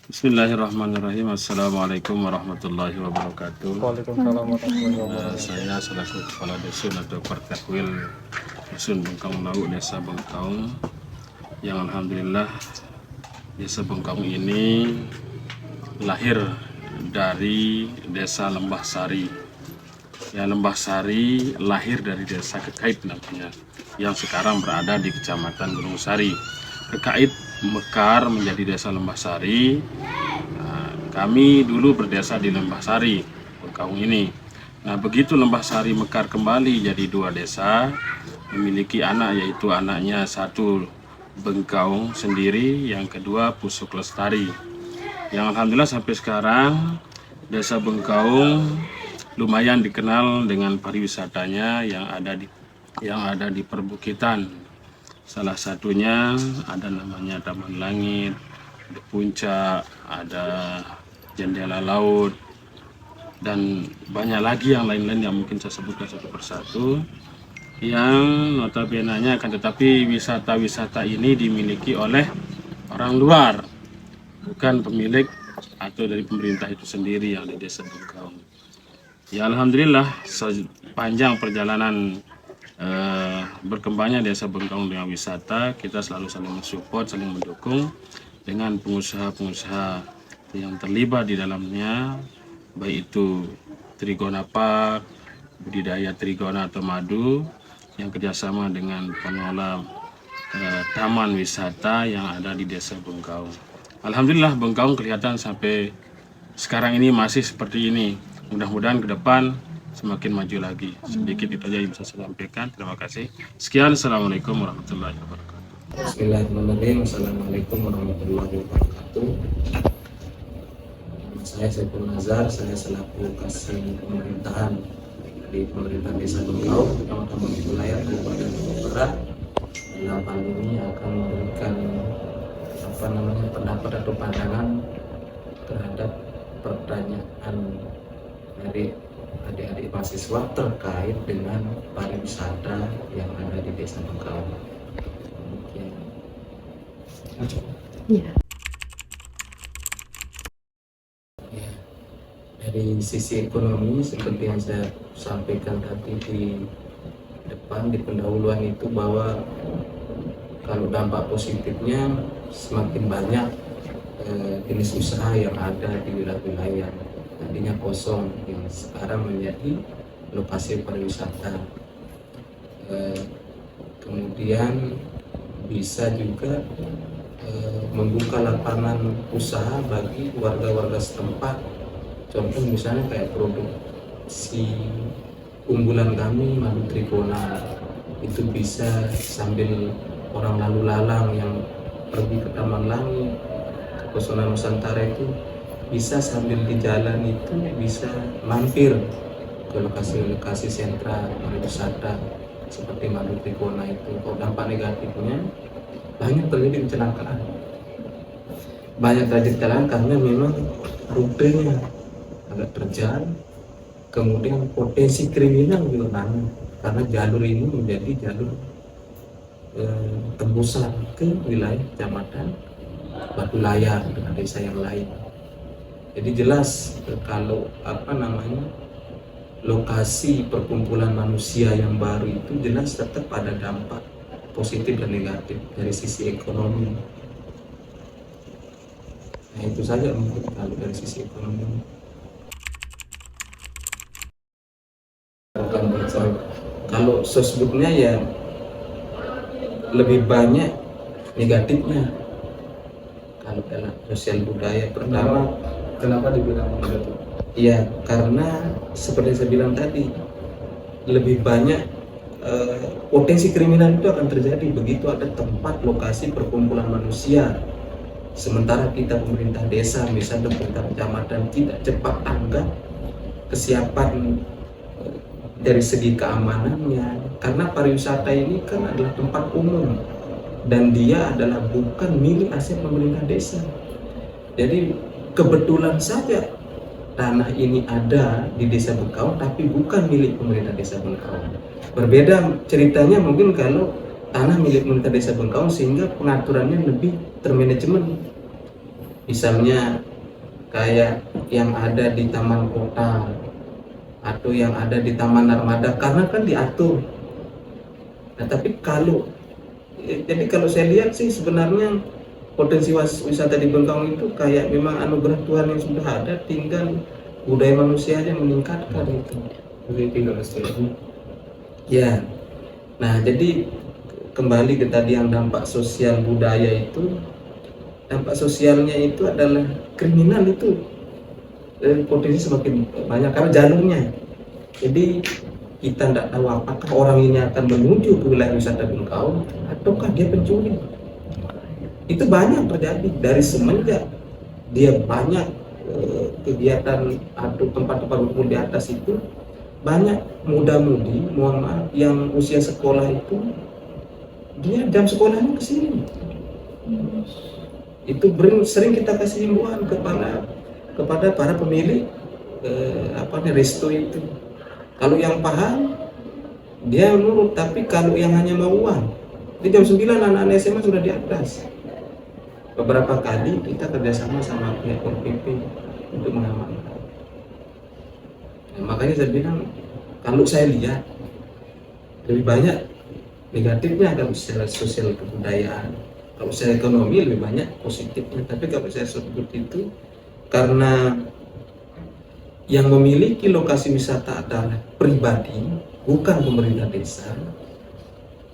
Bismillahirrahmanirrahim. Assalamualaikum warahmatullahi wabarakatuh. Waalaikumsalam warahmatullahi wabarakatuh. Saya selaku Kepala Dusun atau Pertakwil Dusun Bengkaung Lauk, Desa Bengkaung, yang alhamdulillah Desa Bengkaung ini lahir dari Desa Lembah Sari. Ya, Lembah Sari lahir dari Desa Kekait namanya, yang sekarang berada di Kecamatan Gunung Sari. Kekait mekar menjadi Desa Lembah Sari. Nah, kami dulu berdesa di Lembah Sari, Bengkaung ini. Nah, begitu Lembah Sari mekar kembali jadi dua desa, memiliki anak, yaitu anaknya satu Bengkaung sendiri, yang kedua Pusuk Lestari. Yang alhamdulillah sampai sekarang Desa Bengkaung lumayan dikenal dengan pariwisatanya yang ada di perbukitan. Salah satunya ada namanya Taman Langit, di Puncak, ada Jendela Laut, dan banyak lagi yang lain-lain yang mungkin saya sebutkan satu persatu, yang notabene-nya akan tetapi wisata-wisata ini dimiliki oleh orang luar, bukan pemilik atau dari pemerintah itu sendiri yang di Desa Bengkaung. Ya, alhamdulillah sepanjang perjalanan berkembangnya Desa Bengkaung dengan wisata, kita selalu saling mensupport, saling mendukung dengan pengusaha-pengusaha yang terlibat di dalamnya, baik itu Trigona Park, budidaya trigona atau madu, yang kerjasama dengan pengelola taman wisata yang ada di Desa Bengkaung. Alhamdulillah Bengkaung kelihatan sampai sekarang ini masih seperti ini. Mudah-mudahan ke depan semakin maju lagi. Sedikit itu aja yang bisa saya sampaikan. Terima kasih. Sekian. Assalamualaikum warahmatullahi wabarakatuh. Bismillahirrahmanirrahim. Assalamualaikum warahmatullahi wabarakatuh. Saya Saiful Nazar, saya selaku Kasih Pemerintahan di Pemerintah Desa Bengkaung, Kecamatan Wilayah Kabupaten Lombok Barat. Dalam hal ini akan memberikan pendapat atau pandangan terhadap pertanyaan dari adik-adik mahasiswa terkait dengan pariwisata yang ada di Desa Bengkaung. Ya. Ya, dari sisi ekonomi seperti yang saya sampaikan tadi di depan di pendahuluan itu, bahwa kalau dampak positifnya semakin banyak jenis usaha yang ada di wilayah-wilayah yang tadinya kosong yang sekarang menjadi lokasi pariwisata. Kemudian bisa juga membuka lapangan usaha bagi warga-warga setempat. Contoh misalnya kayak produksi unggulan kami, madu trigona, itu bisa sambil orang lalu lalang yang pergi ke Taman Langit, ke Pesona Nusantara, itu bisa sambil di jalan itu bisa mampir ke lokasi-lokasi sentra pariwisata seperti madu trigona itu. Kalau dampak negatifnya, banyak terjadi kecelakaan. Karena memang rutenya agak terjal, kemudian potensi kriminal juga banyak karena jalur ini menjadi jalur tembusan ke wilayah Kecamatan Batu Layar dengan desa yang lain. Jadi jelas kalau lokasi perkumpulan manusia yang baru itu jelas tetap ada dampak positif dan negatif dari sisi ekonomi. Nah, itu saja mungkin kalau dari sisi ekonomi. Kalau sosbudnya ya lebih banyak negatifnya. Kalau dalam sosial budaya, pertama, Kenapa dibilang negatif? ya karena seperti saya bilang tadi, lebih banyak potensi kriminal itu akan terjadi begitu ada tempat lokasi perkumpulan manusia. Sementara kita pemerintah desa, misalnya pemerintah kecamatan, tidak cepat tanggap kesiapan dari segi keamanannya, karena pariwisata ini kan adalah tempat umum dan dia adalah bukan milik aset pemerintah desa. Jadi kebetulan saja tanah ini ada di Desa Bengkaung tapi bukan milik pemerintah Desa Bengkaung. Berbeda ceritanya mungkin kalau tanah milik pemerintah Desa Bengkaung sehingga pengaturannya lebih termanajemen. Misalnya kayak yang ada di taman kota atau yang ada di taman armada, karena kan diatur. Nah, tapi jadi kalau saya lihat sih sebenarnya potensi wisata di Bengkong itu kayak memang anugerah Tuhan yang sudah ada, tinggal budaya manusianya meningkatkan itu. Jadi tinggal SDM. Ya, nah jadi kembali ke tadi yang dampak sosial budaya itu, dampak sosialnya itu adalah kriminal itu potensi semakin banyak karena jalurnya. Jadi kita tidak tahu apakah orang ini akan menuju ke wilayah wisata Bengkau ataukah dia pencuri. Itu banyak terjadi dari semenjak dia banyak kegiatan atau tempat-tempat berkumpul di atas itu, banyak muda-mudi, mohon maaf, yang usia sekolah itu dia jam sekolahnya ke sini. Itu sering kita kasih himbauan kepada para pemilik resto itu. Kalau yang paham dia nurut, tapi kalau yang hanya mau uang, di jam 9 anak-anak SMA sudah di atas. Beberapa kali kita kerjasama sama pihak PP untuk mengamankan. Nah, makanya saya bilang, kalau saya lihat lebih banyak negatifnya kalau secara sosial kebudayaan. Kalau secara ekonomi lebih banyak positifnya. Tapi kalau saya sebut itu karena yang memiliki lokasi wisata adalah pribadi, bukan pemerintah desa,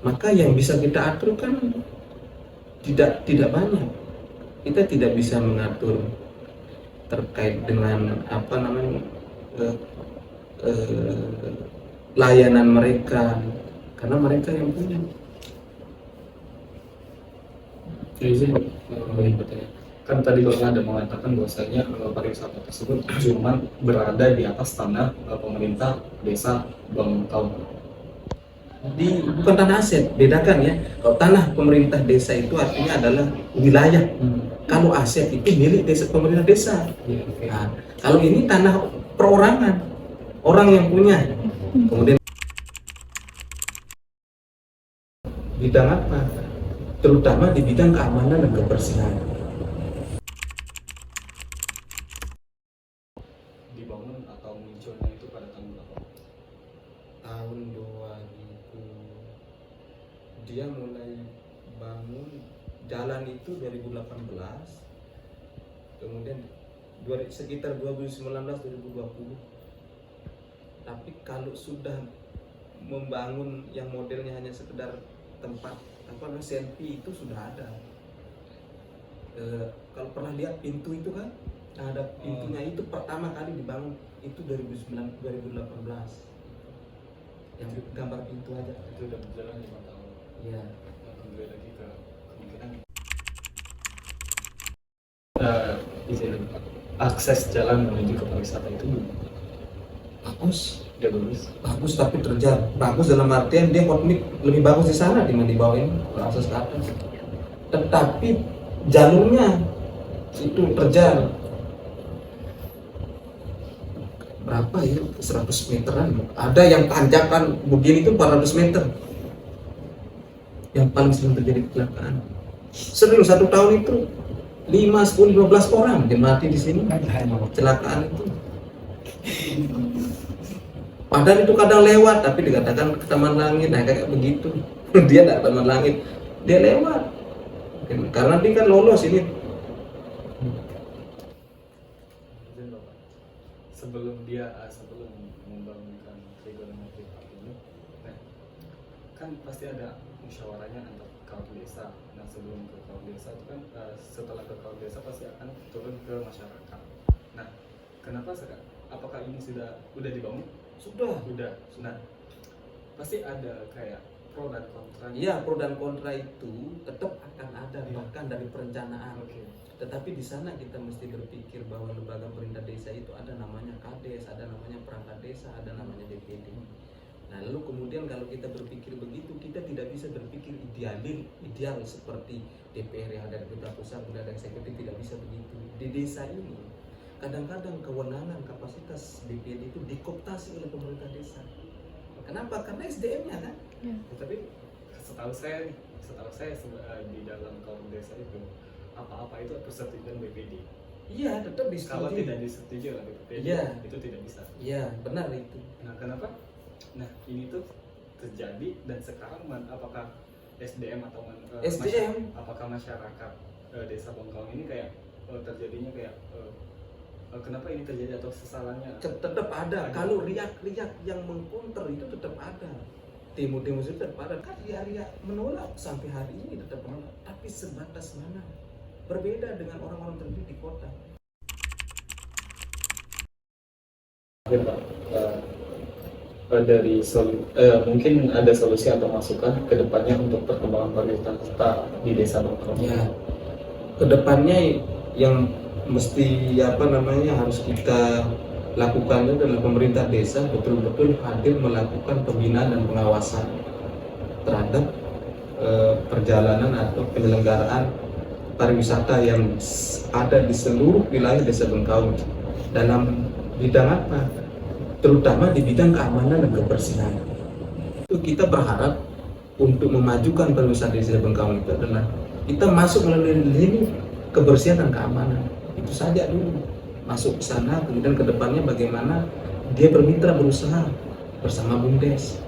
maka yang bisa kita atur kan tidak banyak. Kita tidak bisa mengatur terkait dengan layanan mereka, karena mereka yang punya. Jadi sih bertanya, kan tadi Bapak ada mengatakan bahwasanya pariwisata tersebut cuma berada di atas tanah pemerintah desa Bengkau. Bukan tanah aset, bedakan ya. Kalau tanah pemerintah desa itu artinya adalah wilayah. Kalau aset itu milik desa, pemerintah desa. Okay. Nah, kalau ini tanah perorangan, orang yang punya. Kemudian bidang apa? Terutama di bidang keamanan dan kebersihan. Dibangun atau munculnya itu pada tahun berapa? Tahun 2000 dia mulai bangun jalan itu 2018, kemudian sekitar 2019-2020. Tapi kalau sudah membangun yang modelnya hanya sekedar tempat selfie itu sudah ada. Kalau pernah lihat pintu itu kan, ada pintunya itu pertama kali dibangun itu 2018. Yang gambar pintu aja. Itu udah berjalan 5 tahun. Iya. Kembali lagi ke kemungkinan izin akses jalan menuju ke pariwisata itu Bagus, udah bagus. tapi terjal. Bagus dalam artian dia lebih bagus di sana dibanding di bawah ini, akses ke atas. Tetapi jalurnya itu terjal. Berapa ya? 100 meteran. Ada yang tanjakan begini itu 400 meter. Yang paling sering terjadi kecelakaan. Serius, 1 tahun itu 5, 10, 15 orang yang mati di sini kecelakaan itu. Padahal itu kadang lewat, tapi dikatakan ke taman langit, nah kayak begitu. Dia tidak taman langit, dia lewat. Karena dia kan lolos ini. Sebelum membangunkan trigonometri ini, nah, kan pasti ada musyawarahnya antar kepala desa. Nah, sebelum ke kepala desa itu kan setelah ke kepala desa pasti akan turun ke masyarakat. Nah, kenapa sekarang? Apakah ini sudah dibangun? Sudah. Nah, pasti ada kayak pro dan kontra. Iya, pro dan kontra itu tetap akan ada, bahkan dari perencanaan. Okay. Tetapi di sana kita mesti berpikir bahwa lembaga pemerintah desa itu ada namanya Kades, ada namanya perangkat desa, ada namanya DPD. Nah, lalu kemudian kalau kita berpikir begitu, kita tidak bisa berpikir ideal seperti DPR yang ada di pusat, ada eksekutif, tidak bisa begitu. Di desa ini kadang-kadang kewenangan kapasitas DPD itu dikooptasi oleh pemerintah desa. Kenapa? Karena SDM-nya kan. Tapi setahu saya di dalam kaum desa itu apa-apa itu persetujuan BPD. Iya, tetap Kalau disetujui. tidak disetujui oleh BPD, Iya. itu tidak bisa. Iya, benar itu. Nah, kenapa? Nah, ini tuh terjadi dan sekarang apakah SDM atau SDM? apakah masyarakat desa Bengkong ini kayak terjadinya kayak kenapa ini terjadi atau kesalahannya? Tetap ada. Kalau riak-riak yang mengcounter itu tetap ada. Demo-demo itu tetap ada. Kan riak-riak menolak sampai hari ini tetap menolak. Tapi sebatas mana? Berbeda dengan orang-orang terdidik di kota. Mungkin Pak, mungkin ada solusi atau masukan ke depannya untuk perkembangan pariwisata di desa Bengkong. Ya, kedepannya yang mesti harus kita lakukan adalah pemerintah desa betul-betul hadir melakukan pembinaan dan pengawasan terhadap perjalanan atau penyelenggaraan pariwisata yang ada di seluruh wilayah desa Bengkong dalam bidang apa? Terutama di bidang keamanan dan kebersihan. Itu kita berharap untuk memajukan pariwisata desa Bengkong itu adalah kita masuk melalui lini kebersihan dan keamanan. Itu saja dulu, masuk ke sana, kemudian kedepannya bagaimana dia bermitra berusaha bersama BUMDes.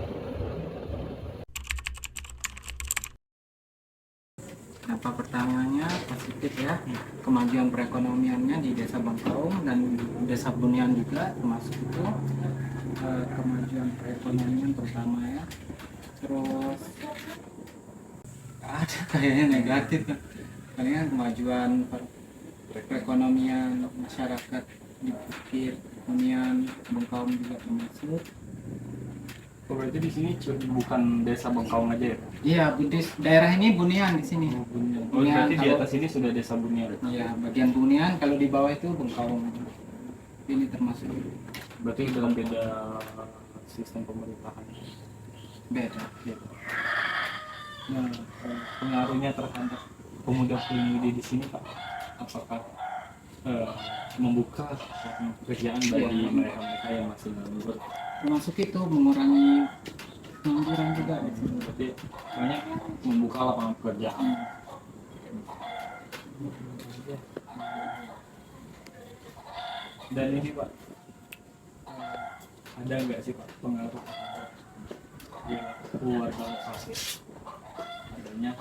Dampak pertamanya positif ya, kemajuan perekonomiannya di desa Bengkong dan desa Bunian juga termasuk itu kemajuan perekonomian pertama ya. Terus ada kayaknya negatif kan, palingan kemajuan perekonomian masyarakat di Bukit Bunian Bengkong juga termasuk. Berarti di sini bukan desa Bengkong aja ya? Iya, daerah ini Bunian di sini. Bunian. Bunian, Berarti di kalau- atas ini sudah desa Bunian. Iya, bagian Bunian, kalau di bawah itu Bengkong. Ini termasuk Berarti dalam beda sistem pemerintahan. beda. Nah, pengaruhnya terhadap pemuda-pemudi di sini Pak, apakah membuka pekerjaan bagi Iya. mereka yang masih nganggur? Termasuk itu mengurangi pengangguran juga di sini. Berarti banyak membuka lapangan pekerjaan. Dan ini Pak, ada nggak sih Pak pengaruh ya, keluarga lokasi adanya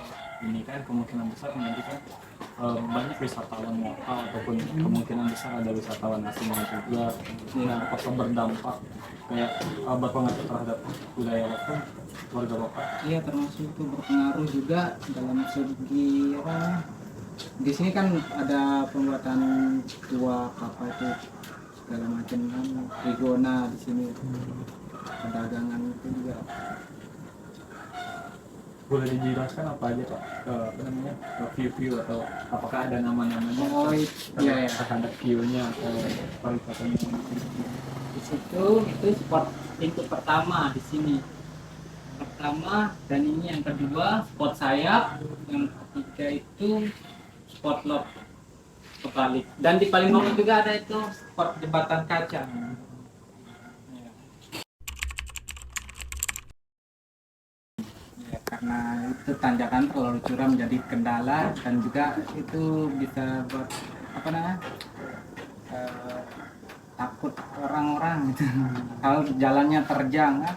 ini kan kemungkinan besar nanti kan banyak wisatawan lokal ataupun kemungkinan besar ada wisatawan asing juga. Nah, apakah berdampak kayak berpengaruh terhadap wilayah lokal, warga lokal? Iya, termasuk itu berpengaruh juga dalam segi apa? Di sini kan ada pembuatan tua apa itu segala macam kan, rigona di sini, perdagangan itu juga. Boleh dijelaskan apa aja Pak, apa namanya, view atau apakah ada nama-namanya Oh iya ya. terhadap view-nya atau pariwisatanya? Di situ itu spot pintu pertama di sini. Pertama dan ini yang kedua spot sayap, yang ketiga itu spot lock kebalik. Dan di paling bawah juga ada itu spot jembatan kaca. Ya, karena itu tanjakan terlalu curam jadi kendala dan juga itu bisa buat apa namanya takut orang-orang gitu kalau jalannya terjang kan.